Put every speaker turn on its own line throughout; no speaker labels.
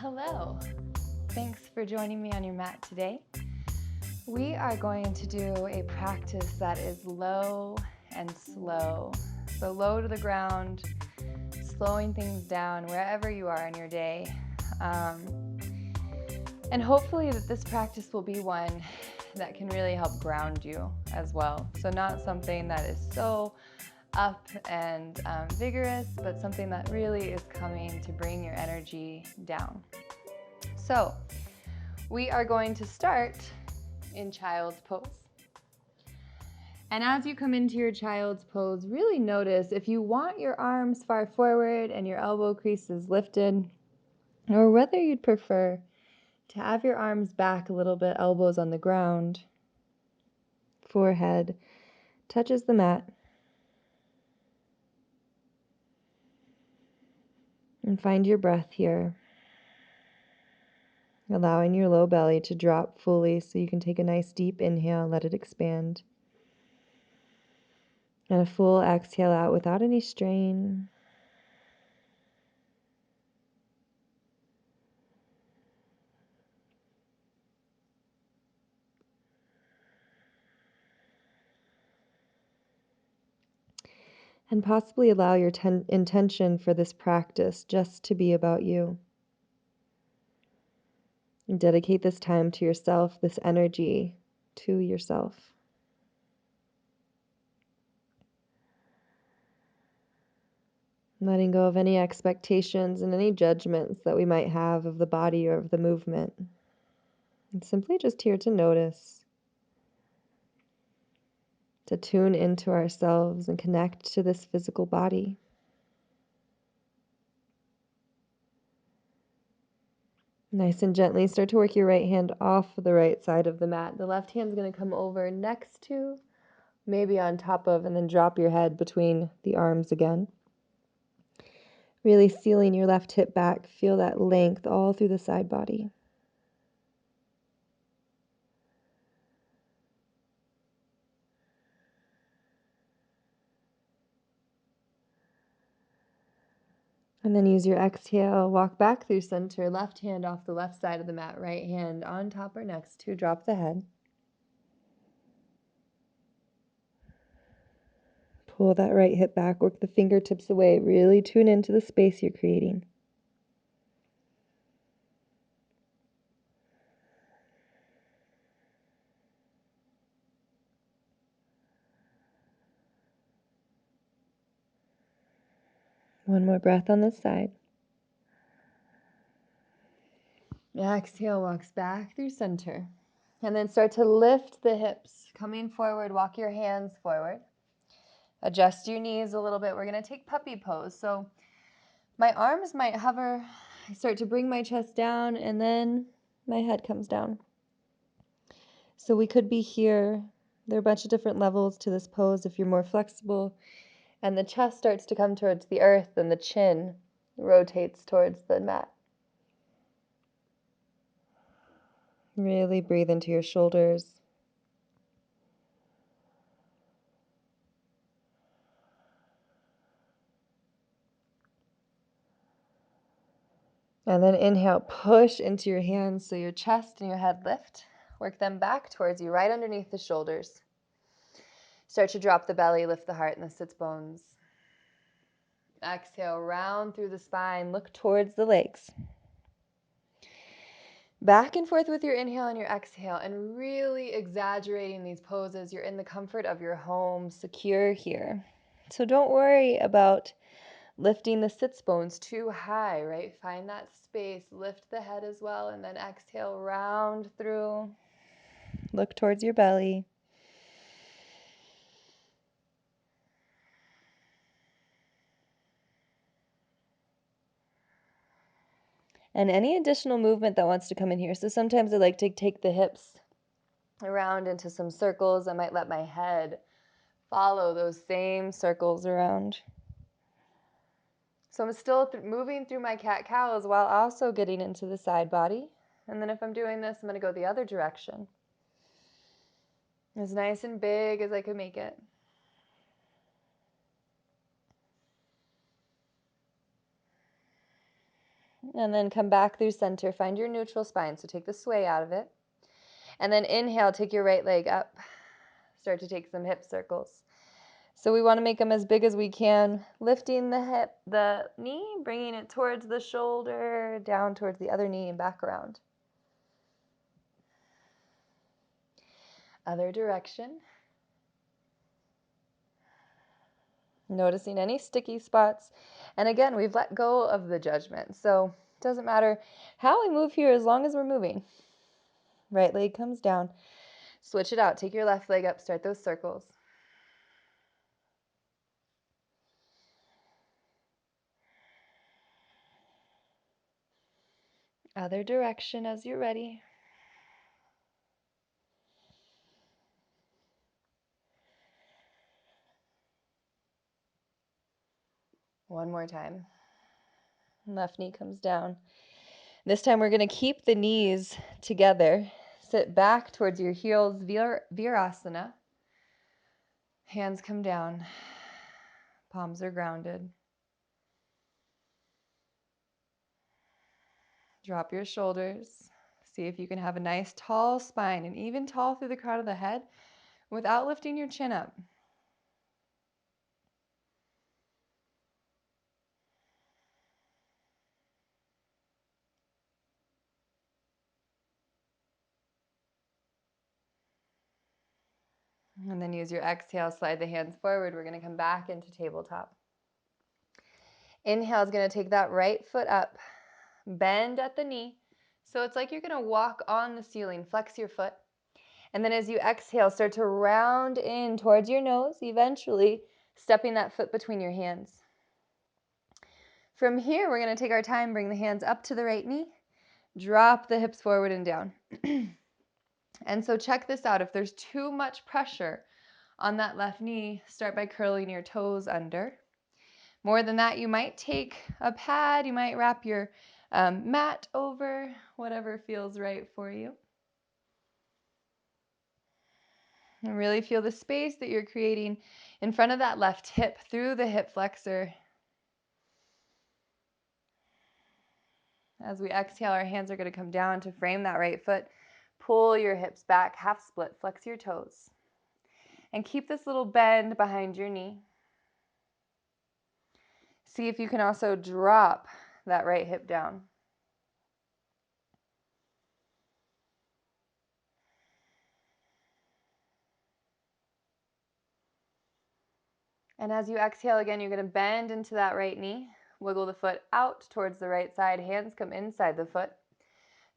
Hello. Thanks for joining me on your mat today. We are going to do a practice that is low and slow. So low to the ground, slowing things down wherever you are in your day. And hopefully that this practice will be one that can really help ground you as well. So not something that is so up and vigorous, but something that really is coming to bring your energy down. So we are going to start in child's pose. And as you come into your child's pose, really notice if you want your arms far forward and your elbow creases lifted, or whether you'd prefer to have your arms back a little bit, elbows on the ground, forehead touches the mat. And find your breath here, allowing your low belly to drop fully so you can take a nice deep inhale, let it expand. And a full exhale out without any strain. And possibly allow your intention for this practice just to be about you. And dedicate this time to yourself, this energy to yourself. Letting go of any expectations and any judgments that we might have of the body or of the movement. And simply just here to notice, to tune into ourselves and connect to this physical body. Nice and gently start to work your right hand off the right side of the mat. The left hand's going to come over next to, maybe on top of, and then drop your head between the arms again. Really sealing your left hip back. Feel that length all through the side body. And then use your exhale, walk back through center, left hand off the left side of the mat, right hand on top or next to, drop the head. Pull that right hip back, work the fingertips away, really tune into the space you're creating. One more breath on this side. Exhale, walks back through center. And then start to lift the hips, coming forward, walk your hands forward. Adjust your knees a little bit. We're going to take puppy pose. So my arms might hover. I start to bring my chest down and then my head comes down. So we could be here. There are a bunch of different levels to this pose if you're more flexible. And the chest starts to come towards the earth and the chin rotates towards the mat. Really breathe into your shoulders. And then inhale, push into your hands so your chest and your head lift. Work them back towards you, right underneath the shoulders. Start to drop the belly, lift the heart and the sits bones. Exhale, round through the spine, look towards the legs. Back and forth with your inhale and your exhale, and really exaggerating these poses. You're in the comfort of your home, secure here. So don't worry about lifting the sits bones too high, right? Find that space, lift the head as well, and then exhale, round through. Look towards your belly. And any additional movement that wants to come in here. So sometimes I like to take the hips around into some circles. I might let my head follow those same circles around. So I'm still moving through my cat-cows while also getting into the side body. And then if I'm doing this, I'm going to go the other direction. As nice and big as I could make it. And then come back through center. Find your neutral spine. So take the sway out of it. And then inhale, take your right leg up. Start to take some hip circles. So we want to make them as big as we can, lifting the knee, bringing it towards the shoulder, down towards the other knee and back around. Other direction. Noticing any sticky spots. And again, we've let go of the judgment. So it doesn't matter how we move here as long as we're moving. Right leg comes down. Switch it out. Take your left leg up. Start those circles. Other direction as you're ready. One more time. Left knee comes down. This time we're going to keep the knees together. Sit back towards your heels, Virasana. Hands come down. Palms are grounded. Drop your shoulders. See if you can have a nice tall spine and even tall through the crown of the head without lifting your chin up. And then use your exhale, slide the hands forward. We're going to come back into tabletop. Inhale is going to take that right foot up. Bend at the knee. So it's like you're going to walk on the ceiling. Flex your foot. And then as you exhale, start to round in towards your nose, eventually stepping that foot between your hands. From here, we're going to take our time, bring the hands up to the right knee, drop the hips forward and down. And so check this out. If there's too much pressure on that left knee, start by curling your toes under. More than that, you might take a pad, you might wrap your mat over, whatever feels right for you. And really feel the space that you're creating in front of that left hip through the hip flexor. As we exhale, our hands are going to come down to frame that right foot. Pull your hips back, half split, flex your toes. And keep this little bend behind your knee. See if you can also drop that right hip down. And as you exhale again, you're going to bend into that right knee. Wiggle the foot out towards the right side. Hands come inside the foot.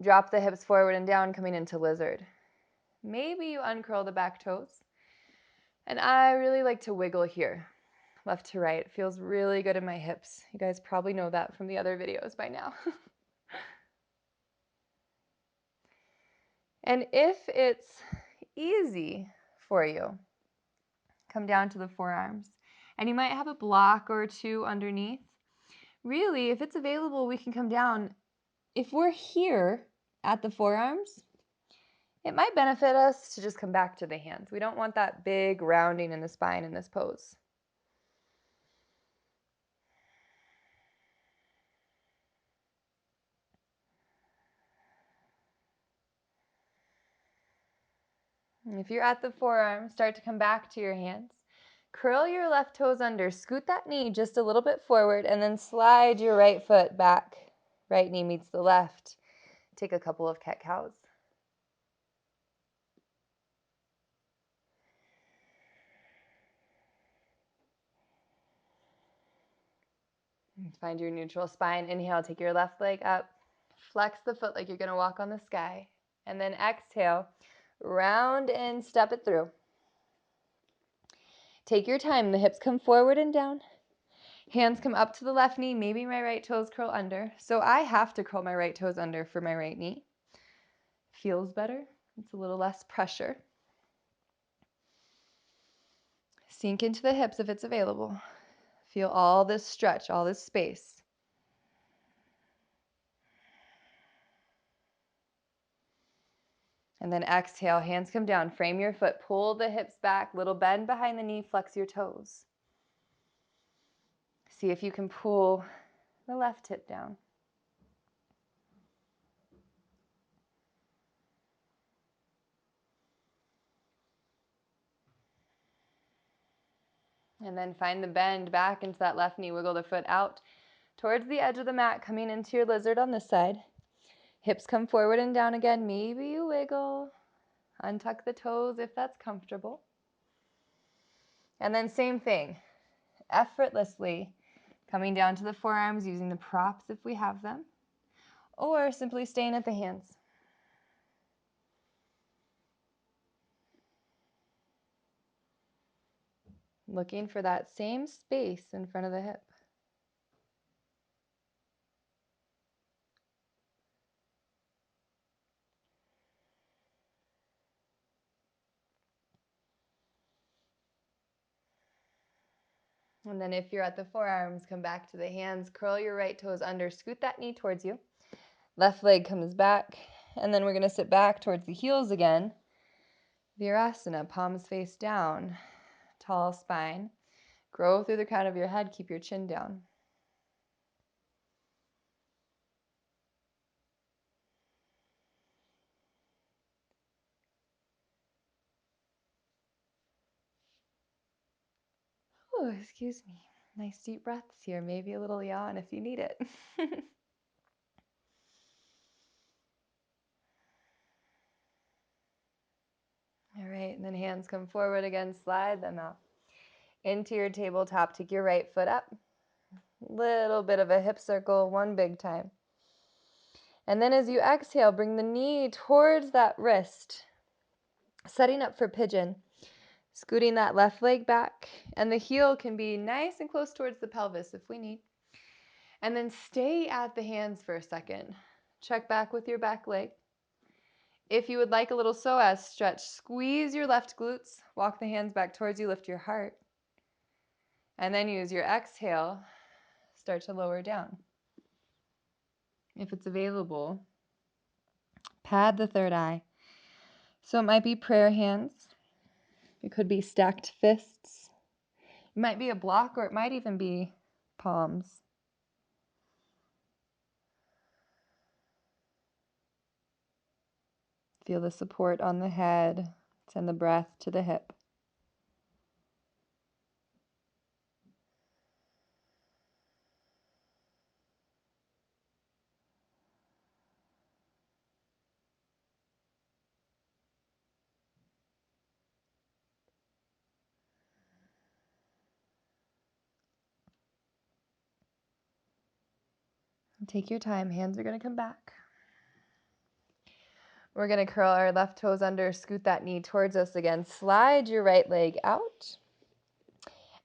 Drop the hips forward and down, coming into lizard. Maybe you uncurl the back toes. And I really like to wiggle here, left to right. It feels really good in my hips. You guys probably know that from the other videos by now. And if it's easy for you, come down to the forearms. And you might have a block or two underneath. Really, if it's available, we can come down. If we're here at the forearms, it might benefit us to just come back to the hands. We don't want that big rounding in the spine in this pose. And if you're at the forearm, start to come back to your hands. Curl your left toes under, scoot that knee just a little bit forward, and then slide your right foot back. Right knee meets the left. Take a couple of cat-cows. Find your neutral spine. Inhale, take your left leg up. Flex the foot like you're going to walk on the sky. And then exhale, round and step it through. Take your time. The hips come forward and down. Hands come up to the left knee. Maybe my right toes curl under. So I have to curl my right toes under for my right knee. Feels better. It's a little less pressure. Sink into the hips if it's available. Feel all this stretch, all this space. And then exhale, hands come down. Frame your foot. Pull the hips back. Little bend behind the knee. Flex your toes. See if you can pull the left hip down. And then find the bend back into that left knee. Wiggle the foot out towards the edge of the mat, coming into your lizard on this side. Hips come forward and down again. Maybe you wiggle. Untuck the toes if that's comfortable. And then same thing. Effortlessly coming down to the forearms, using the props if we have them, or simply staying at the hands. Looking for that same space in front of the hip. And then if you're at the forearms, come back to the hands, curl your right toes under, scoot that knee towards you. Left leg comes back, and then we're going to sit back towards the heels again. Virasana, palms face down, tall spine. Grow through the crown of your head, keep your chin down. Oh, excuse me. Nice deep breaths here. Maybe a little yawn if you need it. All right, and then hands come forward again, slide them out. Into your tabletop, take your right foot up. Little bit of a hip circle, one big time. And then as you exhale, bring the knee towards that wrist, setting up for pigeon. Scooting that left leg back, and the heel can be nice and close towards the pelvis if we need. And then stay at the hands for a second. Check back with your back leg. If you would like a little Soaz stretch, squeeze your left glutes, walk the hands back towards you, lift your heart. And then use your exhale, start to lower down. If it's available, pad the third eye. So it might be prayer hands. It could be stacked fists. It might be a block, or it might even be palms. Feel the support on the head. Send the breath to the hip. Take your time. Hands are going to come back. We're going to curl our left toes under, scoot that knee towards us again. Slide your right leg out.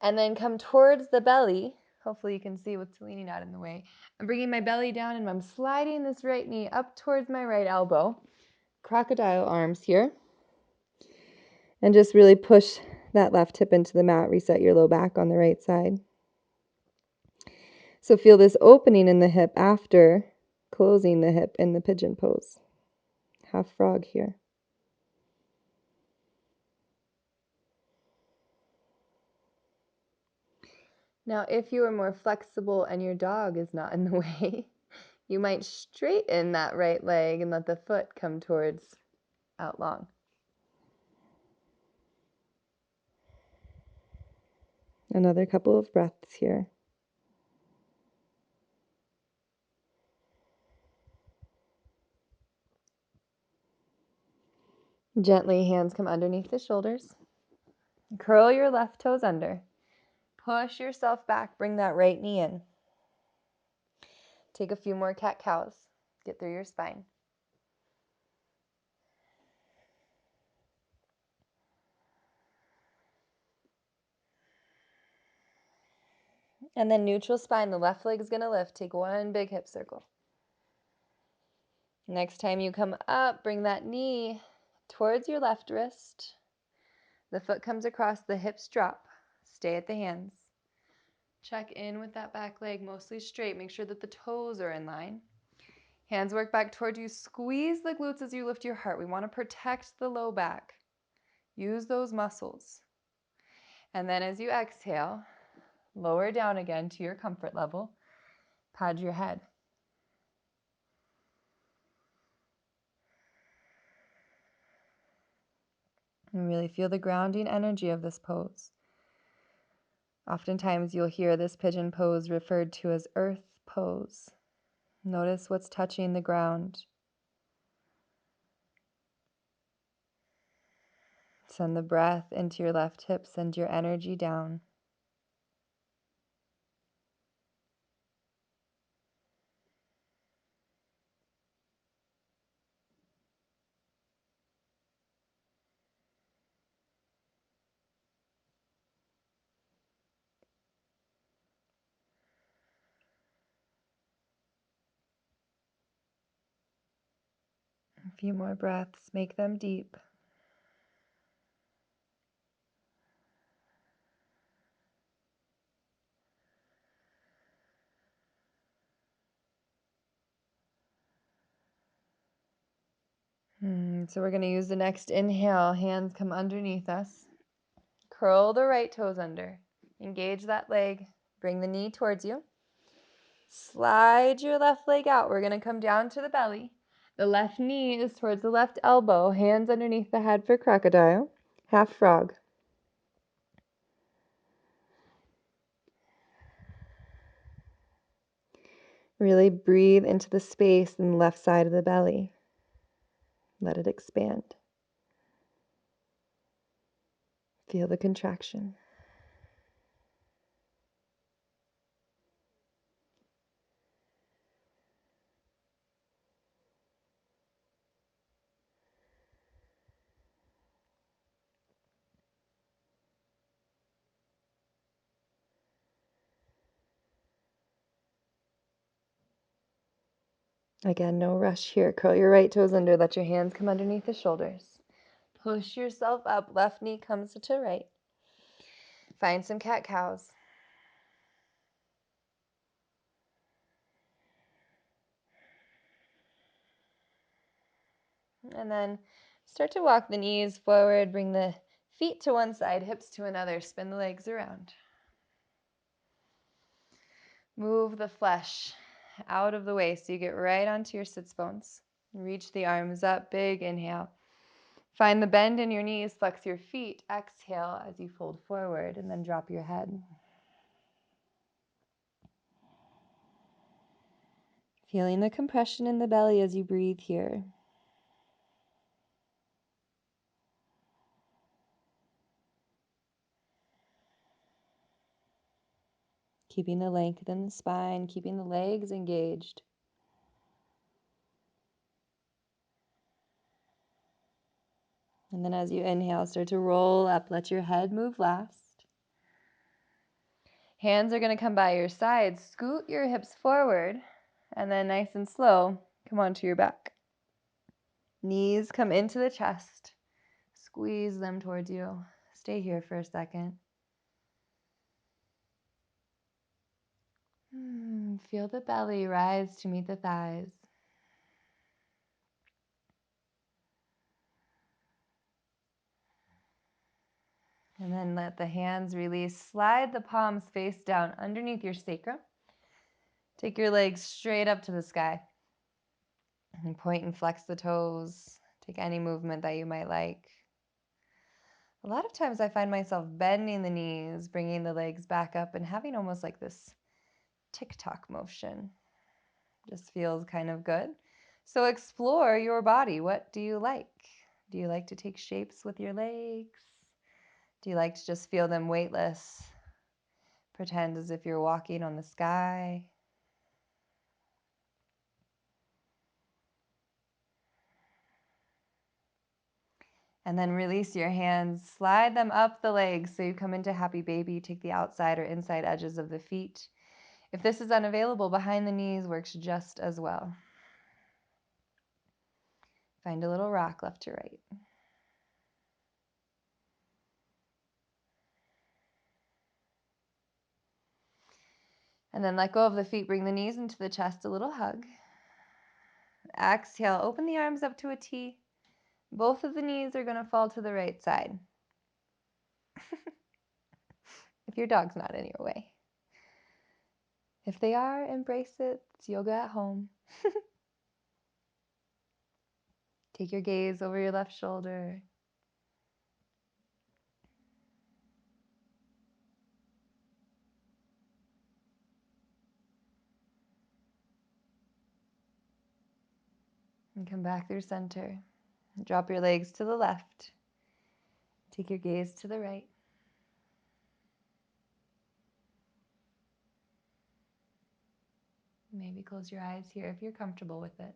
And then come towards the belly. Hopefully you can see what's leaning out in the way. I'm bringing my belly down and I'm sliding this right knee up towards my right elbow. Crocodile arms here. And just really push that left hip into the mat. Reset your low back on the right side. So feel this opening in the hip after closing the hip in the pigeon pose. Half frog here. Now, if you are more flexible and your dog is not in the way, you might straighten that right leg and let the foot come towards out long. Another couple of breaths here. Gently, hands come underneath the shoulders. Curl your left toes under. Push yourself back. Bring that right knee in. Take a few more cat-cows. Get through your spine. And then neutral spine. The left leg is going to lift. Take one big hip circle. Next time you come up, bring that knee towards your left wrist. The foot comes across, the hips drop. Stay at the hands. Check in with that back leg, mostly straight. Make sure that the toes are in line. Hands work back toward you. Squeeze the glutes as you lift your heart. We want to protect the low back. Use those muscles. And then as you exhale, lower down again to your comfort level. Pad your head. And really feel the grounding energy of this pose. Oftentimes you'll hear this pigeon pose referred to as earth pose. Notice what's touching the ground. Send the breath into your left hip, send your energy down. A few more breaths, make them deep. So we're going to use the next inhale. Hands come underneath us. Curl the right toes under. Engage that leg. Bring the knee towards you. Slide your left leg out. We're going to come down to the belly. The left knee is towards the left elbow. Hands underneath the head for crocodile. Half frog. Really breathe into the space in the left side of the belly. Let it expand. Feel the contraction. Again, no rush here. Curl your right toes under. Let your hands come underneath the shoulders. Push yourself up. Left knee comes to right. Find some cat-cows. And then start to walk the knees forward. Bring the feet to one side, hips to another. Spin the legs around. Move the flesh out of the way so you get right onto your sits bones. Reach the arms up. Big inhale. Find the bend in your knees. Flex your feet. Exhale as you fold forward and then drop your head. Feeling the compression in the belly as you breathe here. Keeping the length in the spine, keeping the legs engaged. And then as you inhale, start to roll up. Let your head move last. Hands are going to come by your sides. Scoot your hips forward. And then nice and slow, come onto your back. Knees come into the chest. Squeeze them towards you. Stay here for a second. Feel the belly rise to meet the thighs. And then let the hands release. Slide the palms face down underneath your sacrum. Take your legs straight up to the sky. And point and flex the toes. Take any movement that you might like. A lot of times I find myself bending the knees, bringing the legs back up, and having almost like this tick-tock motion. Just feels kind of good. So explore your body. What do you like? Do you like to take shapes with your legs? Do you like to just feel them weightless? Pretend as if you're walking on the sky. And then release your hands. Slide them up the legs so you come into happy baby. Take the outside or inside edges of the feet. If this is unavailable, behind the knees works just as well. Find a little rock left to right. And then let go of the feet. Bring the knees into the chest, a little hug. Exhale, open the arms up to a T. Both of the knees are going to fall to the right side. If your dog's not in your way. If they are, embrace it. It's yoga at home. Take your gaze over your left shoulder. And come back through center. Drop your legs to the left. Take your gaze to the right. Maybe close your eyes here if you're comfortable with it.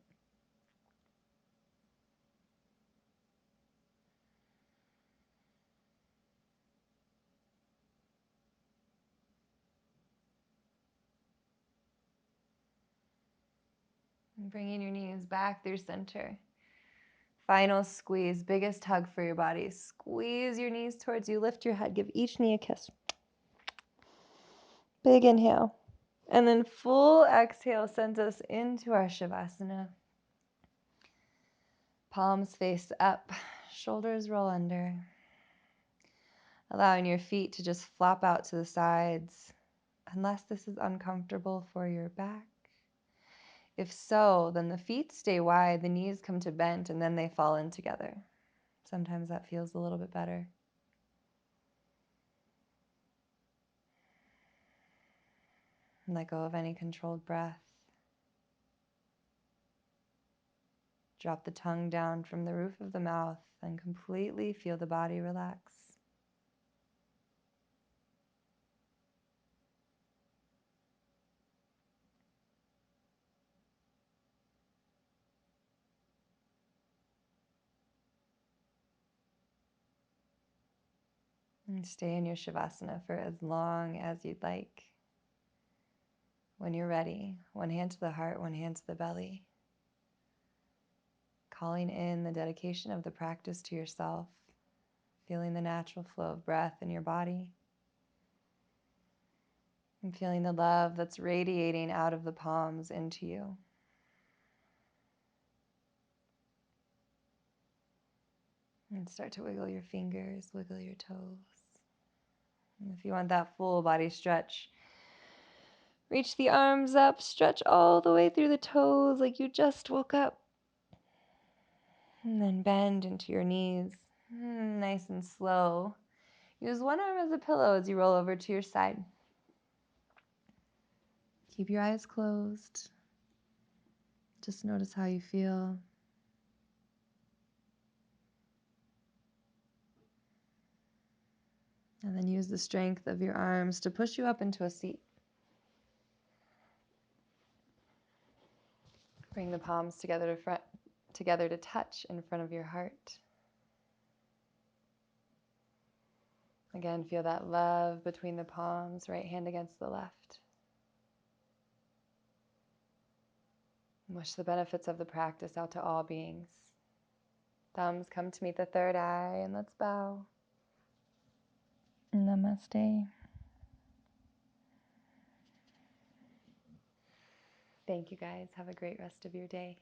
And bringing your knees back through center. Final squeeze, biggest hug for your body. Squeeze your knees towards you. Lift your head. Give each knee a kiss. Big inhale. And then full exhale sends us into our Shavasana. Palms face up. Shoulders roll under. Allowing your feet to just flop out to the sides, unless this is uncomfortable for your back. If so, then the feet stay wide, the knees come to bent, and then they fall in together. Sometimes that feels a little bit better. And let go of any controlled breath. Drop the tongue down from the roof of the mouth and completely feel the body relax. And stay in your Shavasana for as long as you'd like. When you're ready, one hand to the heart, one hand to the belly. Calling in the dedication of the practice to yourself, feeling the natural flow of breath in your body, and feeling the love that's radiating out of the palms into you. And start to wiggle your fingers, wiggle your toes. And if you want that full body stretch, reach the arms up, stretch all the way through the toes like you just woke up. And then bend into your knees, nice and slow. Use one arm as a pillow as you roll over to your side. Keep your eyes closed. Just notice how you feel. And then use the strength of your arms to push you up into a seat. Bring the palms together to touch in front of your heart. Again, feel that love between the palms, right hand against the left. And wish the benefits of the practice out to all beings. Thumbs come to meet the third eye, and let's bow. Namaste. Thank you guys. Have a great rest of your day.